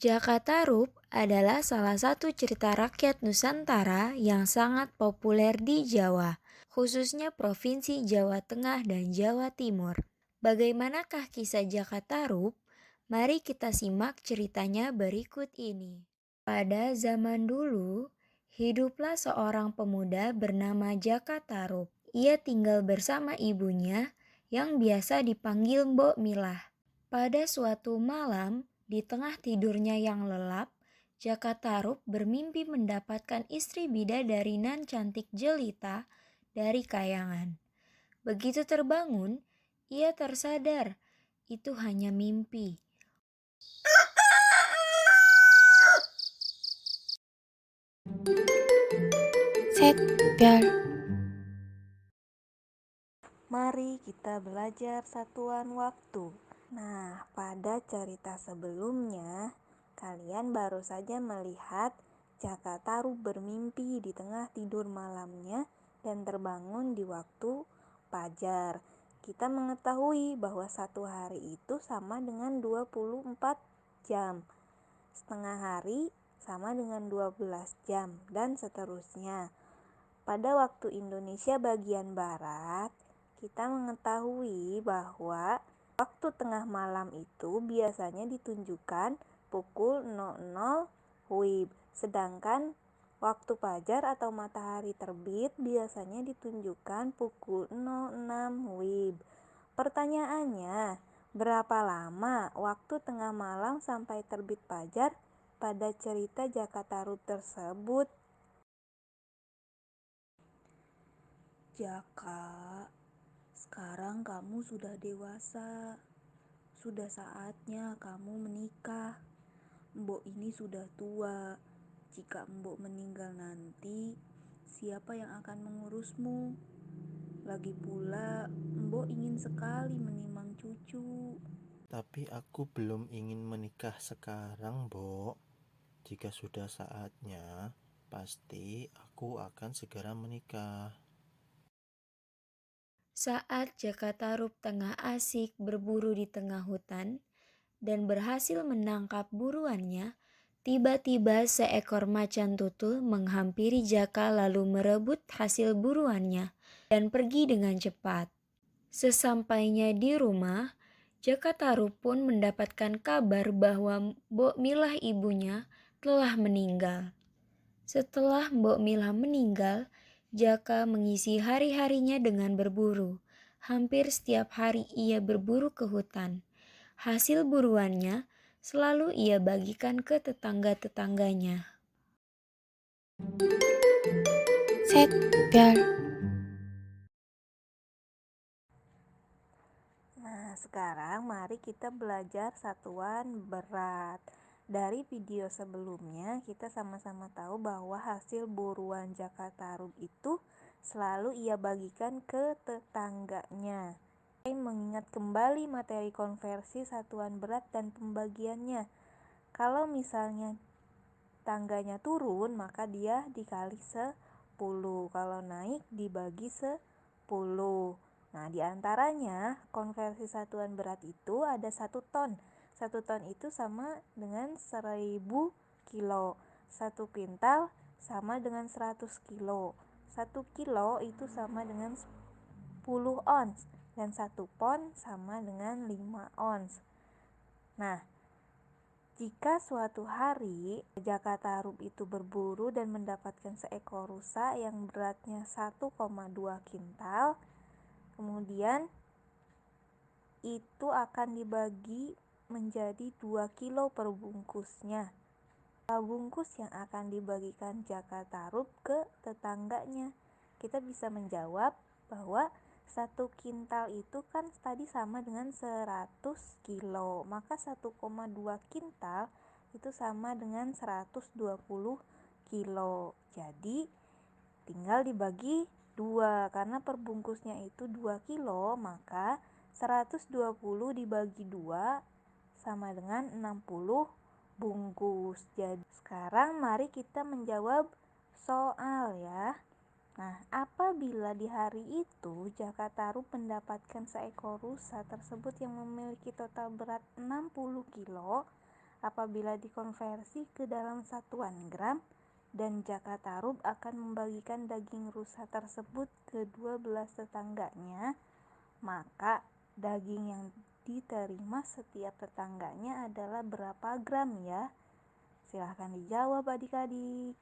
Jakatarup adalah salah satu cerita rakyat Nusantara yang sangat populer di Jawa, khususnya Provinsi Jawa Tengah dan Jawa Timur. Bagaimanakah kisah Jakatarup? Mari kita simak ceritanya berikut ini. Pada zaman dulu, hiduplah seorang pemuda bernama Jakatarup. Ia tinggal bersama ibunya yang biasa dipanggil Mbok Milah. Pada suatu malam, di tengah tidurnya yang lelap, Jakatarup bermimpi mendapatkan istri bidadari nan cantik jelita dari kayangan. Begitu terbangun, ia tersadar itu hanya mimpi. 샛별 Mari kita belajar satuan waktu. Nah, pada cerita sebelumnya, kalian baru saja melihat Jakatarup bermimpi di tengah tidur malamnya dan terbangun di waktu fajar. Kita mengetahui bahwa satu hari itu sama dengan 24 jam. Setengah hari sama dengan 12 jam dan seterusnya. Pada waktu Indonesia bagian barat, kita mengetahui bahwa waktu tengah malam itu biasanya ditunjukkan pukul 00 WIB, sedangkan waktu fajar atau matahari terbit biasanya ditunjukkan pukul 06 WIB. Pertanyaannya, berapa lama waktu tengah malam sampai terbit fajar pada cerita Jakatarup tersebut? Jaka, sekarang kamu sudah dewasa. Sudah saatnya kamu menikah. Mbok ini sudah tua. Jika Mbok meninggal nanti, siapa yang akan mengurusmu? Lagi pula, Mbok ingin sekali menimang cucu. Tapi aku belum ingin menikah sekarang, Mbok. Jika sudah saatnya, pasti aku akan segera menikah. Saat Jakatarup tengah asik berburu di tengah hutan dan berhasil menangkap buruannya, tiba-tiba seekor macan tutul menghampiri Jaka lalu merebut hasil buruannya dan pergi dengan cepat. Sesampainya di rumah, Jakatarup pun mendapatkan kabar bahwa Mbok Milah ibunya telah meninggal. Setelah Mbok Milah meninggal, Jaka mengisi hari-harinya dengan berburu. Hampir setiap hari ia berburu ke hutan. Hasil buruannya selalu ia bagikan ke tetangga-tetangganya. 샛별 Nah, sekarang mari kita belajar satuan berat. Dari video sebelumnya, kita sama-sama tahu bahwa hasil buruan Jakatarup itu selalu ia bagikan ke tetangganya. Mengingat kembali materi konversi satuan berat dan pembagiannya. Kalau misalnya tangganya turun, maka dia dikali 10. Kalau naik dibagi 10. Nah, diantaranya konversi satuan berat itu ada 1 ton. 1 ton itu sama dengan 1000 kilo. 1 kuintal sama dengan 100 kilo. 1 kilo itu sama dengan 10 ons. Dan 1 pon sama dengan 5 ons. Nah, jika suatu hari Jakatarup itu berburu dan mendapatkan seekor rusa yang beratnya 1,2 kintal, kemudian itu akan dibagi menjadi 2 kilo per bungkusnya. Bungkus yang akan dibagikan Jakatarup ke tetangganya. Kita bisa menjawab bahwa 1 kintal itu kan tadi sama dengan 100 kilo. Maka 1,2 kintal itu sama dengan 120 kilo. Jadi tinggal dibagi 2 karena perbungkusnya itu 2 kilo, maka 120 dibagi 2 sama dengan 60 bungkus. Jadi sekarang mari kita menjawab soal ya. Nah, apabila di hari itu Jakatarup mendapatkan seekor rusa tersebut yang memiliki total berat 60 kilo, Apabila dikonversi ke dalam satuan gram, dan Jaka Tarub akan membagikan daging rusa tersebut ke 12 tetangganya, maka daging yang diterima setiap tetangganya adalah berapa gram ya? Silahkan dijawab adik-adik.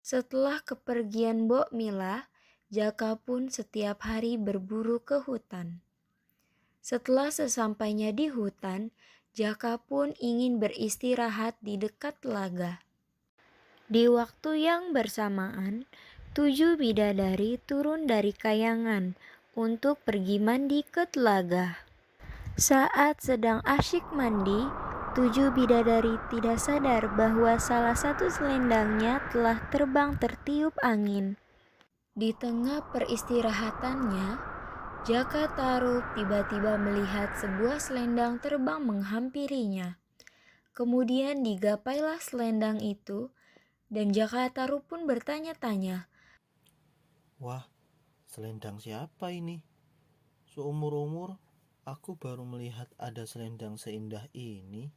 Setelah kepergian Mbok Mila, Jaka pun setiap hari berburu ke hutan. Setelah sesampainya di hutan, Jaka pun ingin beristirahat di dekat telaga. Di waktu yang bersamaan, 7 bidadari turun dari kayangan untuk pergi mandi ke telaga. Saat sedang asyik mandi, 7 bidadari tidak sadar bahwa salah satu selendangnya telah terbang tertiup angin. Di tengah peristirahatannya, Jaka Tarub tiba-tiba melihat sebuah selendang terbang menghampirinya. Kemudian digapailah selendang itu, dan Jaka Tarub pun bertanya-tanya, Wah, selendang siapa ini? Seumur-umur, aku baru melihat ada selendang seindah ini.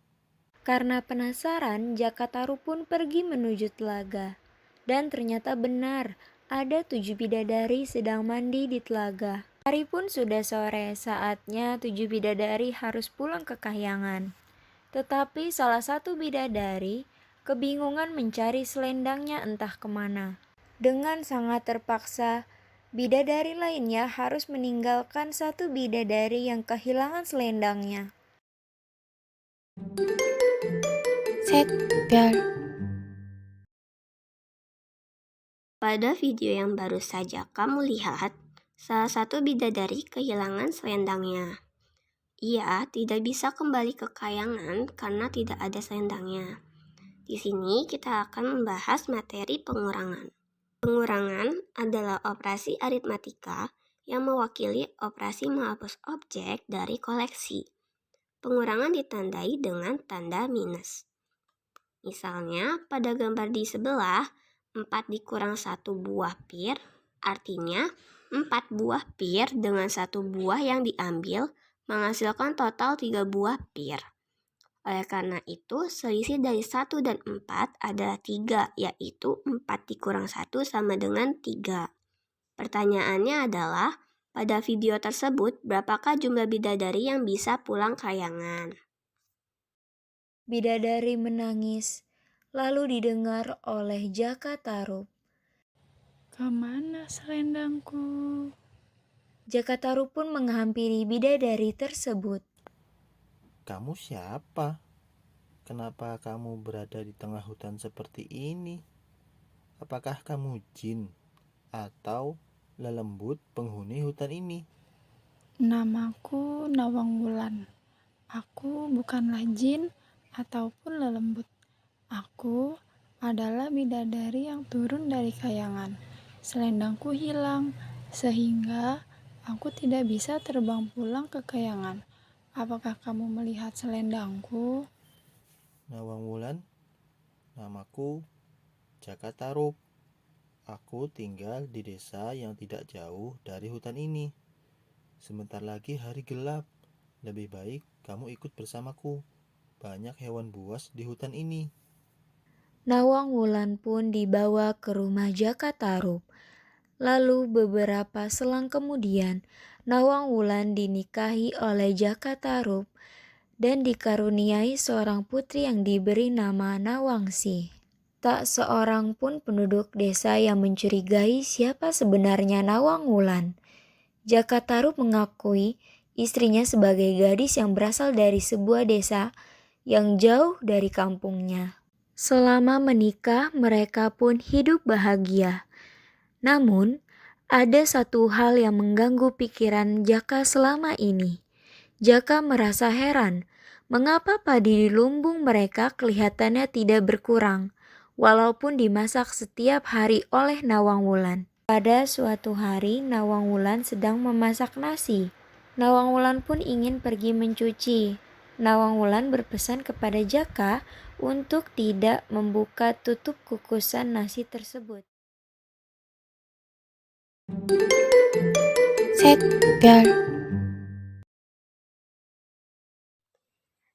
Karena penasaran, Jaka Tarub pun pergi menuju telaga. Dan ternyata benar, ada 7 bidadari sedang mandi di telaga. Hari pun sudah sore, saatnya 7 bidadari harus pulang ke kahyangan. Tetapi salah satu bidadari kebingungan mencari selendangnya entah kemana. Dengan sangat terpaksa, bidadari lainnya harus meninggalkan satu bidadari yang kehilangan selendangnya. Set bel. Pada video yang baru saja kamu lihat, salah satu bidadari kehilangan selendangnya. Ia tidak bisa kembali ke kayangan karena tidak ada selendangnya. Di sini kita akan membahas materi pengurangan. Pengurangan adalah operasi aritmatika yang mewakili operasi menghapus objek dari koleksi. Pengurangan ditandai dengan tanda minus. Misalnya, pada gambar di sebelah, 4 dikurang 1 buah pir, artinya 4 buah pir dengan 1 buah yang diambil menghasilkan total 3 buah pir. Oleh karena itu, selisih dari 1 dan 4 adalah 3, yaitu 4 dikurang 1 sama dengan 3. Pertanyaannya adalah, pada video tersebut, berapakah jumlah bidadari yang bisa pulang kayangan? Bidadari menangis, lalu didengar oleh Jaka Tarub. Kemana selendangku? Jaka Tarub pun menghampiri bidadari tersebut. Kamu siapa? Kenapa kamu berada di tengah hutan seperti ini? Apakah kamu jin atau lelembut penghuni hutan ini? Namaku Nawang Wulan. Aku bukanlah jin ataupun lelembut. Aku adalah bidadari yang turun dari kayangan. Selendangku hilang, sehingga aku tidak bisa terbang pulang ke kayangan. Apakah kamu melihat selendangku? Nawang Wulan, namaku Jaka Tarub. Aku tinggal di desa yang tidak jauh dari hutan ini. Sebentar lagi hari gelap. Lebih baik kamu ikut bersamaku. Banyak hewan buas di hutan ini. Nawang Wulan pun dibawa ke rumah Jaka Tarub. Lalu beberapa selang kemudian, Nawang Wulan dinikahi oleh Jaka Tarub dan dikaruniai seorang putri yang diberi nama Nawangsi. Tak seorang pun penduduk desa yang mencurigai siapa sebenarnya Nawang Wulan. Jaka Tarub mengakui istrinya sebagai gadis yang berasal dari sebuah desa yang jauh dari kampungnya. Selama menikah, mereka pun hidup bahagia. Namun, ada satu hal yang mengganggu pikiran Jaka selama ini. Jaka merasa heran, mengapa padi di lumbung mereka kelihatannya tidak berkurang, walaupun dimasak setiap hari oleh Nawang Wulan. Pada suatu hari, Nawang Wulan sedang memasak nasi. Nawang Wulan pun ingin pergi mencuci. Nawang Wulan berpesan kepada Jaka untuk tidak membuka tutup kukusan nasi tersebut. Set bel.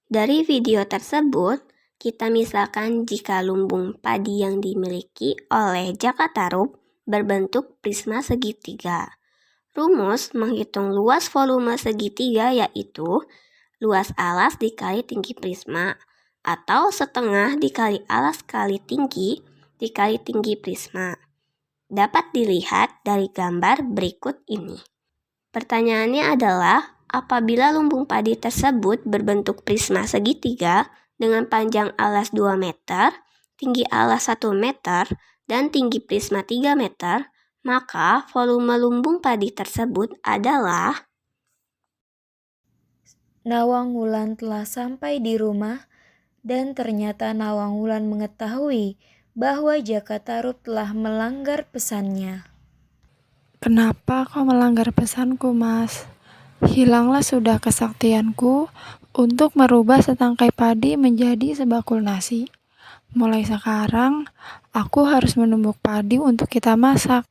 Dari video tersebut, kita misalkan jika lumbung padi yang dimiliki oleh Jakatarup berbentuk prisma segitiga. Rumus menghitung luas volume segitiga yaitu luas alas dikali tinggi prisma, atau setengah dikali alas kali tinggi dikali tinggi prisma. Dapat dilihat dari gambar berikut ini. Pertanyaannya adalah, apabila lumbung padi tersebut berbentuk prisma segitiga dengan panjang alas 2 meter, tinggi alas 1 meter, dan tinggi prisma 3 meter, maka volume lumbung padi tersebut adalah... Nawang Wulan telah sampai di rumah dan ternyata Nawang Wulan mengetahui bahwa Jakatarup telah melanggar pesannya. Kenapa kau melanggar pesanku, Mas? Hilanglah sudah kesaktianku untuk merubah setangkai padi menjadi sebakul nasi. Mulai sekarang, aku harus menumbuk padi untuk kita masak.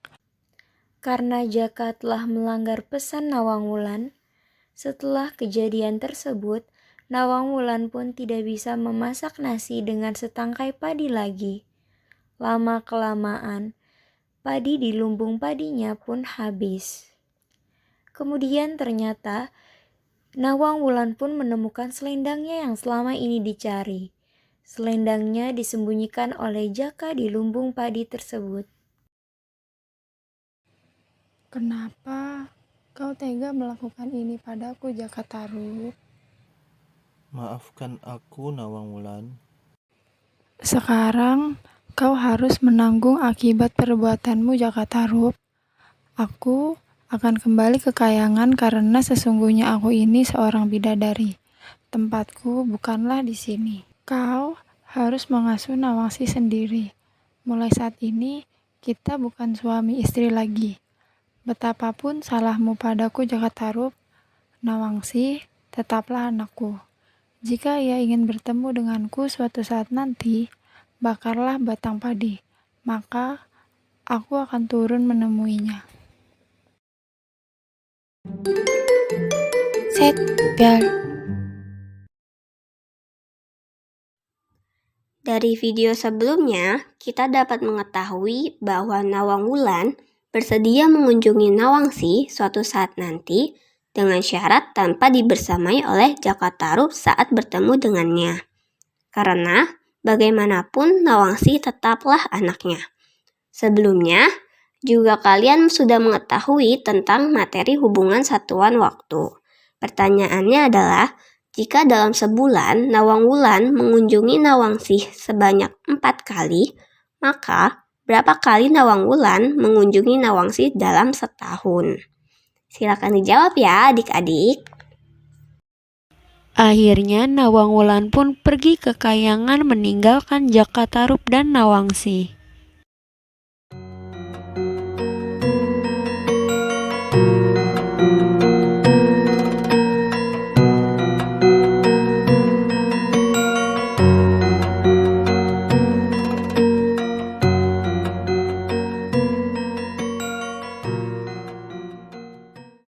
Karena Jaka telah melanggar pesan Nawang Wulan, setelah kejadian tersebut, Nawang Wulan pun tidak bisa memasak nasi dengan setangkai padi lagi. Lama-kelamaan, padi di lumbung padinya pun habis. Kemudian ternyata Nawang Wulan pun menemukan selendangnya yang selama ini dicari. Selendangnya disembunyikan oleh Jaka di lumbung padi tersebut. Kenapa kau tega melakukan ini padaku, Jakatarup? Maafkan aku, Nawang Wulan. Sekarang kau harus menanggung akibat perbuatanmu, Jakatarup. Aku akan kembali ke Kayangan karena sesungguhnya aku ini seorang bidadari. Tempatku bukanlah di sini. Kau harus mengasuh Nawangsi sendiri. Mulai saat ini, kita bukan suami istri lagi. Betapapun salahmu padaku, Jakatarup, Nawangsi tetaplah anakku. Jika ia ingin bertemu denganku suatu saat nanti, bakarlah batang padi, maka aku akan turun menemuinya. Set bel. Dari video sebelumnya, kita dapat mengetahui bahwa Nawang Wulan bersedia mengunjungi Nawangsi suatu saat nanti dengan syarat tanpa dibersamai oleh Jakatarup saat bertemu dengannya. Karena bagaimanapun Nawangsi tetaplah anaknya. Sebelumnya, juga kalian sudah mengetahui tentang materi hubungan satuan waktu. Pertanyaannya adalah, jika dalam sebulan Nawang Wulan mengunjungi Nawangsi sebanyak 4 kali, maka berapa kali Nawang Wulan mengunjungi Nawangsi dalam setahun? Silakan dijawab ya adik-adik. Akhirnya Nawang Wulan pun pergi ke Kayangan meninggalkan Jakatarup dan Nawangsi.